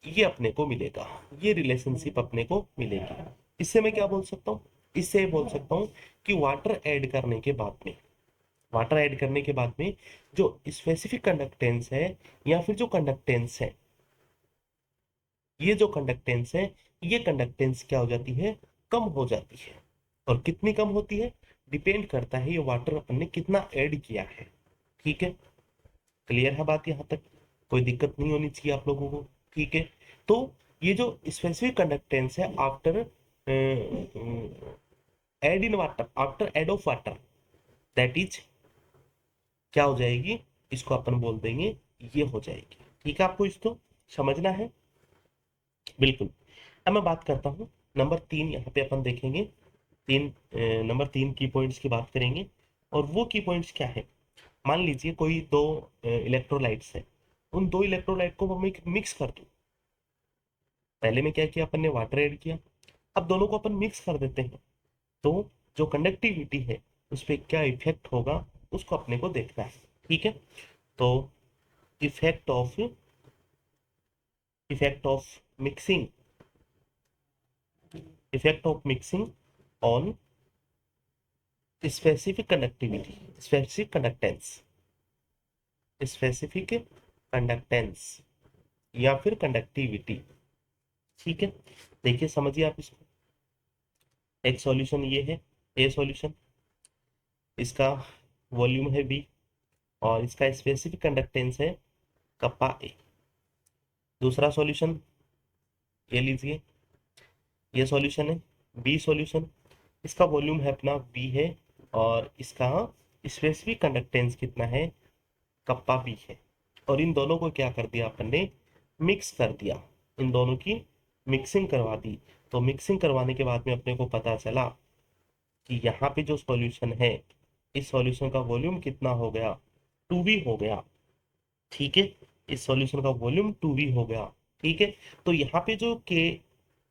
ये अपने को मिलेगा, ये रिलेशनशिप अपने को मिलेगी। इससे मैं क्या बोल सकता हूँ, इससे बोल सकता हूँ कि वाटर ऐड करने के बाद में जो स्पेसिफिक कंडक्टेंस है, या फिर जो कंडक्टेंस है, ये जो कंडक्टेंस है, ये कंडक्टेंस क्या हो जाती है, कम हो जाती है। और कितनी कम होती है, डिपेंड करता है ये वाटर अपन ने कितना ऐड किया है। ठीक है, क्लियर है बात यहाँ तक, कोई दिक्कत नहीं होनी चाहिए आप लोगों को। ठीक है, तो ये जो स्पेसिफिक कंडक्टेंस है after add in water, after add of water, that is क्या हो जाएगी, इसको अपन बोल देंगे, ये हो जाएगी। ठीक है, आपको इसको समझना है, बिल्कुल। अब मैं बात करता हूँ नंबर 3, यहाँ पे अपन देखेंगे नंबर 3 की पॉइंट्स की बात करेंगे। और वो की पॉइंट्स क्या है, मान लीजिए कोई दो इलेक्ट्रोलाइट्स है, उन दो इलेक्ट्रोलाइट को हम मिक्स कर दूं। पहले में क्या किया अपन ने, वाटर ऐड किया, अब दोनों को अपन मिक्स कर देते हैं, तो जो कंडक्टिविटी है उस पर क्या इफेक्ट होगा, उसको अपने को देखना है। ठीक है, तो effect of effect of mixing effect of mixing on specific conductivity, specific conductance या फिर कंडक्टिविटी। ठीक है, देखिए समझिए आप इसको। एक सॉल्यूशन ये है, ए सॉल्यूशन, इसका वॉल्यूम है बी, और इसका स्पेसिफिक कंडक्टेंस है कप्पा ए। दूसरा सॉल्यूशन ये लीजिए, ये सॉल्यूशन है बी सॉल्यूशन, इसका वॉल्यूम है अपना बी है, और इसका स्पेसिफिक कंडक्टेंस कितना है, कप्पा बी है। और इन दोनों को क्या कर दिया अपन ने, मिक्स कर दिया, इन दोनों की मिक्सिंग करवा दी। तो मिक्सिंग करवाने के बाद में अपने को पता चला कि यहाँ पे जो सॉल्यूशन है, इस सॉल्यूशन का वॉल्यूम कितना हो गया, टू बी हो गया। ठीक है, इस सॉल्यूशन का वॉल्यूम टू बी हो गया। ठीक है, तो यहाँ पे जो के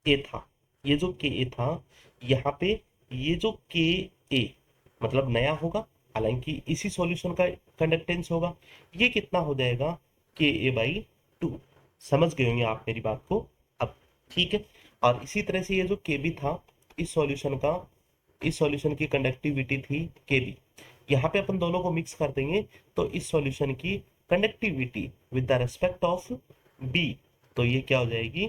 ए था, ये जो के ए था, यहाँ पे ये जो के ए मतलब नया होगा, हालांकि इसी सॉल्यूशन का कंडक्टेंस होगा, ये कितना हो जाएगा, के ए बाई टू। समझ गए होंगे आप मेरी बात को अब। ठीक है, और इसी तरह से ये जो के बी था, इस सॉल्यूशन का, इस सॉल्यूशन की कंडक्टिविटी थी के बी, यहाँ पे अपन दोनों को मिक्स कर देंगे, तो इस सॉल्यूशन की conductivity with the respect of B, तो ये क्या हो जाएगी,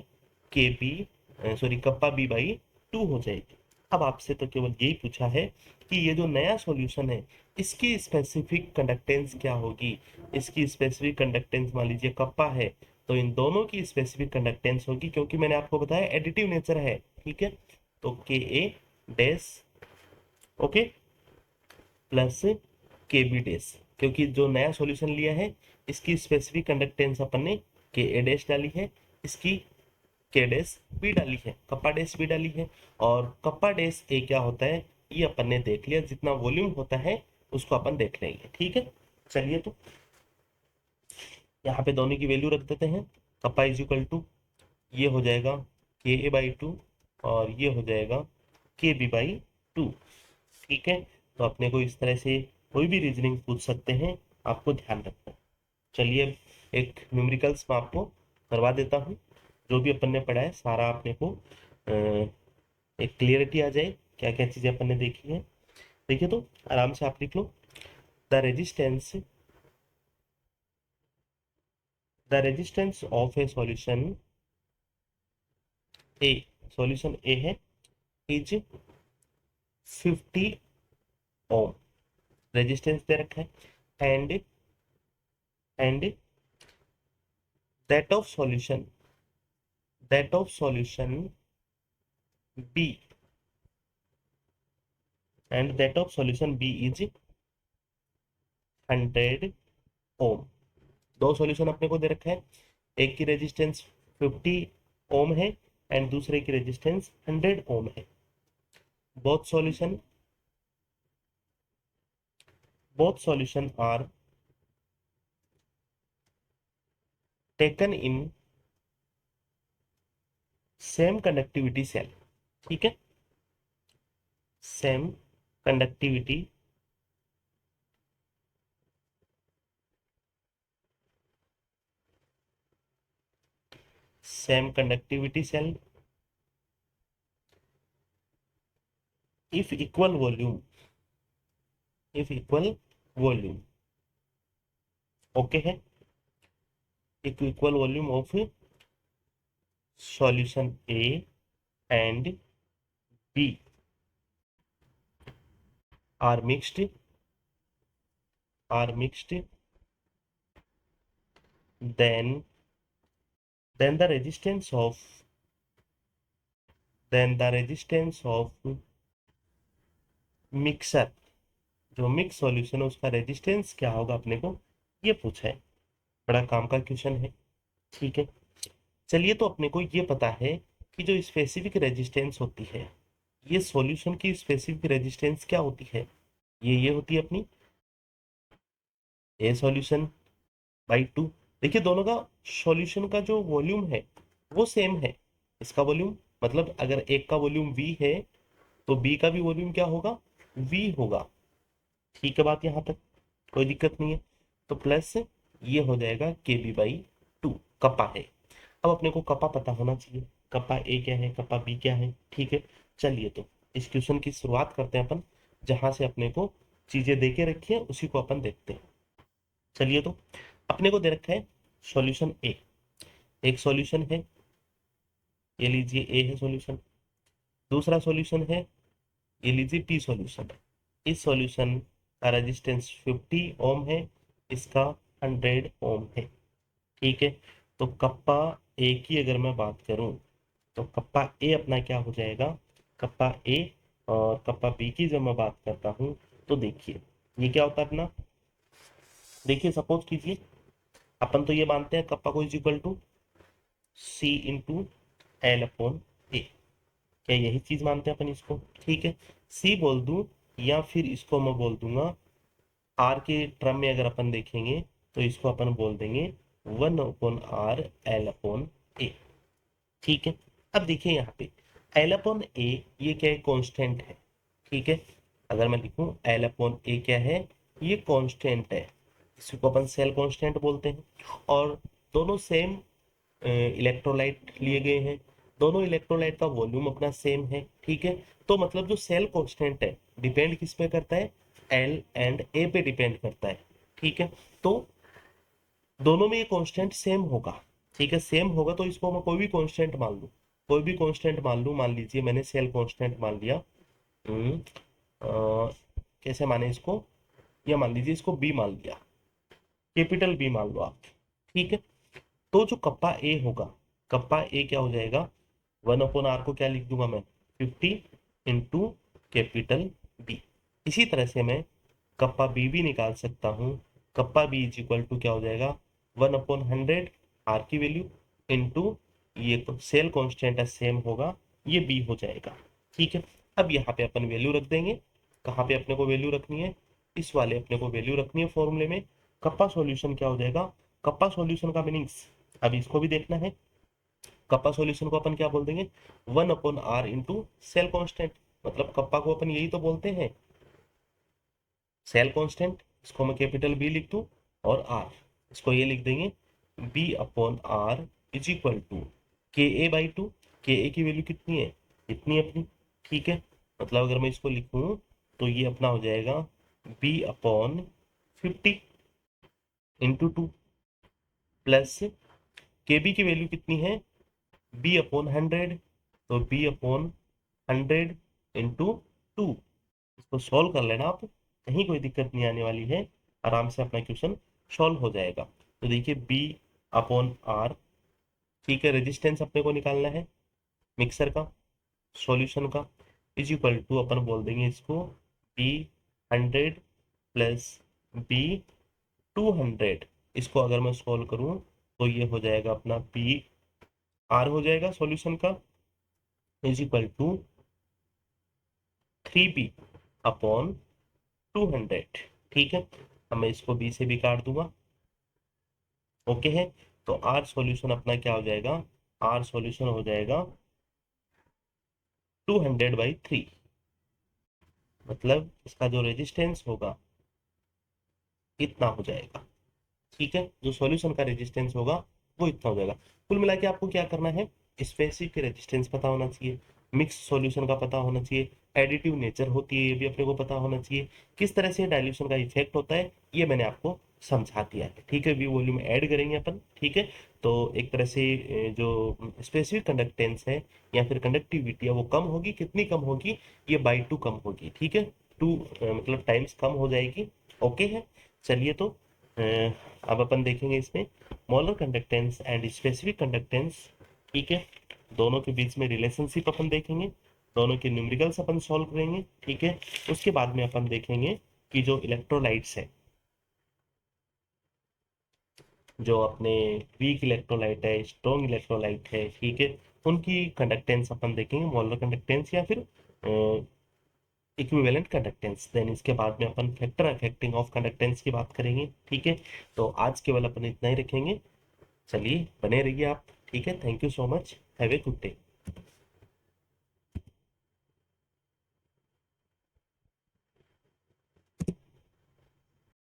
K B, sorry kappa B by two हो जाएगी। अब आपसे तो केवल यही पूछा है कि ये जो नया सॉल्यूशन है, इसकी स्पेसिफिक कंडक्टेंस क्या होगी। इसकी स्पेसिफिक कंडक्टेंस मान लीजिए कप्पा है, तो इन दोनों की स्पेसिफिक कंडक्टेंस होगी, क्योंकि मैंने आपको बताया एडिटिव नेचर है। ठीक है, तो के ए dash, okay, plus K B dash, क्योंकि जो नया सॉल्यूशन लिया है, इसकी स्पेसिफिक कंडक्टेंस अपन ने के ए डैश डाली है, इसकी के डैश बी डाली है, कप्पा डैश बी डाली है। और कप्पा डैश ए क्या होता है, ये अपन ने देख लिया, जितना वॉल्यूम होता है उसको अपन देख लेंगे। ठीक है, चलिए तो यहाँ पे दोनों की वैल्यू रख देते हैं। कप्पा इज इक्वल टू, ये हो जाएगा के ए बाई टू, और ये हो जाएगा के बी बाई टू। ठीक है, तो अपने को इस तरह से कोई भी रीजनिंग पूछ सकते हैं, आपको ध्यान रखना है। चलिए एक न्यूमेरिकल्स में आपको करवा देता हूँ, जो भी अपन ने पढ़ा है सारा अपने को एक क्लियरिटी आ जाए क्या क्या चीज़ें अपन ने देखी है। देखिए तो आराम से आप लिख लो, the resistance, the resistance of a solution A, solution A है, इज 50 ओम, रेजिस्टेंस दे रखा है, and that of solution, that of solution B, and that of solution B is 100 ohm. दो सॉल्यूशन अपने को दे रखा है, एक की रेजिस्टेंस 50 ओम है, एंड दूसरे की रेजिस्टेंस 100 ओम है। Both solution, both solution are taken in same conductivity cell. ठीक है, same conductivity same conductivity cell, if equal volume, if equal volume, okay है, if equal volume of solution A and B are mixed, are mixed, then then the resistance of, then the resistance of mixture, जो mix solution है उसका resistance क्या होगा अपने को ये पूछा है। बड़ा काम का क्वेश्चन है। ठीक है, चलिए तो अपने को ये पता है कि जो स्पेसिफिक रेजिस्टेंस होती है, ये सॉल्यूशन की स्पेसिफिक रेजिस्टेंस क्या होती है, ये होती है अपनी ए सॉल्यूशन बाई टू। देखिए दोनों का सॉल्यूशन का जो वॉल्यूम है वो सेम है, इसका वॉल्यूम मतलब अगर एक का वॉल्यूम वी है, तो बी का भी वॉल्यूम क्या होगा, वी होगा। ठीक है, बात यहाँ तक कोई दिक्कत नहीं है। तो प्लस ये हो जाएगा के बी बाई टू, कप्पा है। अब अपने को कप्पा पता होना चाहिए, कप्पा ए क्या है, कप्पा बी क्या है। ठीक है, चलिए तो इस क्वेश्चन की शुरुआत करते हैं अपन, जहां से अपने को चीजें दे के रखी है उसी को अपन देखते हैं। चलिए तो अपने को दे रखा है सॉल्यूशन ए, एक सॉल्यूशन है, ये लीजिए ए है सॉल्यूशन। दूसरा सॉल्यूशन है, ये लीजिए पी सॉल्यूशन। इस सॉल्यूशन का रेजिस्टेंस 50 ओम है, इसका 100 ओम है। ठीक है, तो कप्पा ए की अगर मैं बात करूं तो कप्पा ए अपना क्या हो जाएगा, कप्पा ए, और कप्पा बी की जब मैं बात करता हूं तो देखिए ये क्या होता है अपना। देखिए सपोज कीजिए, अपन तो ये मानते हैं कप्पा को is equal to C into L upon A, क्या यही चीज मानते हैं अपन इसको। ठीक है, सी बोल दूं या फिर इसको मैं बोल दूंगा आर के टर्म में, अगर अपन देखेंगे तो इसको अपन बोल देंगे 1/r एल अपॉन ए। ठीक है, अब देखिए यहाँ पे एल अपॉन ए ये क्या है, कांस्टेंट है। ठीक है, अगर मैं लिखूं एल अपॉन ए क्या है, ये कांस्टेंट है, इसको अपन सेल कांस्टेंट बोलते हैं। और दोनों सेम इलेक्ट्रोलाइट लिए गए हैं, दोनों इलेक्ट्रोलाइट का वॉल्यूम अपना सेम है। ठीक है, तो मतलब जो सेल कांस्टेंट है डिपेंड किस पे करता है, एल एंड ए पे डिपेंड करता है। ठीक है, तो दोनों में ये कांस्टेंट सेम होगा। ठीक है, सेम होगा तो इसको मैं कोई भी कांस्टेंट मान लूं, कोई भी कांस्टेंट मान लूं, मान लीजिए मैंने सेल कांस्टेंट मान लिया। कैसे माने इसको, या मान लीजिए इसको बी मान लिया, कैपिटल बी मान लो आप। ठीक है, तो जो कप्पा ए होगा, कप्पा ए क्या हो जाएगा, 1/r को क्या लिख दूंगा मैं, 50 इंटू कैपिटल बी। इसी तरह से मैं कप्पा बी भी निकाल सकता हूँ, kappa B is equal to क्या हो जाएगा, 1/100 आर की वैल्यू इंटू ये सेल कॉन्स्टेंट है सेम होगा, ये बी हो जाएगा। ठीक है, अब यहाँ पे अपन वैल्यू रख देंगे, कहाँ पे अपने को वैल्यू रखनी है, इस वाले अपने को वैल्यू रखनी है फॉर्मूले में। कप्पा सॉल्यूशन क्या हो जाएगा, कप्पा सॉल्यूशन का मीनिंग्स अब इसको भी देखना है। कप्पा सॉल्यूशन को अपन क्या बोल देंगे, 1/r इंटू सेल कॉन्स्टेंट, मतलब कप्पा को अपन यही तो बोलते हैं सेल कांस्टेंट, इसको मैं कैपिटल बी लिख दूं, और आर इसको ये लिख देंगे B upon R is equal to K A by two. K ए की वैल्यू कितनी है, इतनी अपनी। ठीक है, मतलब अगर मैं इसको लिखूं तो ये अपना हो जाएगा B upon 50 into two, plus K B की वैल्यू कितनी है, बी अपॉन 100, तो बी अपॉन 100 इंटू टू। इसको सॉल्व कर लेना आप, कहीं कोई दिक्कत नहीं आने वाली है, आराम से अपना क्वेश्चन सॉल्व हो जाएगा। तो देखिए बी अपॉन आर, ठीक है, रेजिस्टेंस अपने को निकालना है मिक्सर का, सॉल्यूशन का, इज इक्वल टू अपन बोल देंगे इसको बी 100 प्लस बी 200। इसको अगर मैं सॉल्व करूं तो ये हो जाएगा अपना बी आर हो जाएगा सॉल्यूशन का, is equal to 3b upon 200। ठीक है, अब मैं इसको बी से भी काट दूंगा। ओके है, तो आर सॉल्यूशन अपना क्या हो जाएगा, आर सॉल्यूशन हो जाएगा 200/3, मतलब इसका जो रेजिस्टेंस होगा इतना हो जाएगा। ठीक है, जो सॉल्यूशन का रेजिस्टेंस होगा वो इतना हो जाएगा। कुल मिला के आपको क्या करना है, स्पेसिफिक रेजिस्टेंस पता होना चाहिए, मिक्स सॉल्यूशन का पता होना चाहिए, एडिटिव नेचर होती है ये भी अपने को पता होना चाहिए, किस तरह से डाइल्यूशन का इफेक्ट होता है ये मैंने आपको समझा दिया है। ठीक है, वी वॉल्यूम ऐड करेंगे अपन। ठीक है, तो एक तरह से जो स्पेसिफिक कंडक्टेंस है या फिर कंडक्टिविटी है वो कम होगी, कितनी कम होगी, ये बाई 2 कम होगी। ठीक है, 2 मतलब टाइम्स कम हो जाएगी। ओके है, चलिए तो अ, अब अपन देखेंगे इसमें molar conductance and specific conductance. ठीक है, दोनों के बीच में रिलेशनशिप अपन देखेंगे, दोनों के न्यूमेरिकल्स अपन सॉल्व करेंगे। ठीक है, उसके बाद में अपन देखेंगे कि जो इलेक्ट्रोलाइट्स है, जो अपने वीक इलेक्ट्रोलाइट है, स्ट्रॉन्ग इलेक्ट्रोलाइट है, ठीक है, उनकी कंडक्टेंस अपन देखेंगे, मोलर कंडक्टेंस या फिर इक्विवेलेंट कंडक्टेंस। देन इसके बाद में अपन फैक्टर अफेक्टिंग ऑफ कंडक्टेंस की बात करेंगे। ठीक है, तो आज केवल अपन इतना ही रखेंगे। चलिए बने रहिए आप। ठीक है, thank you so much, have a good day.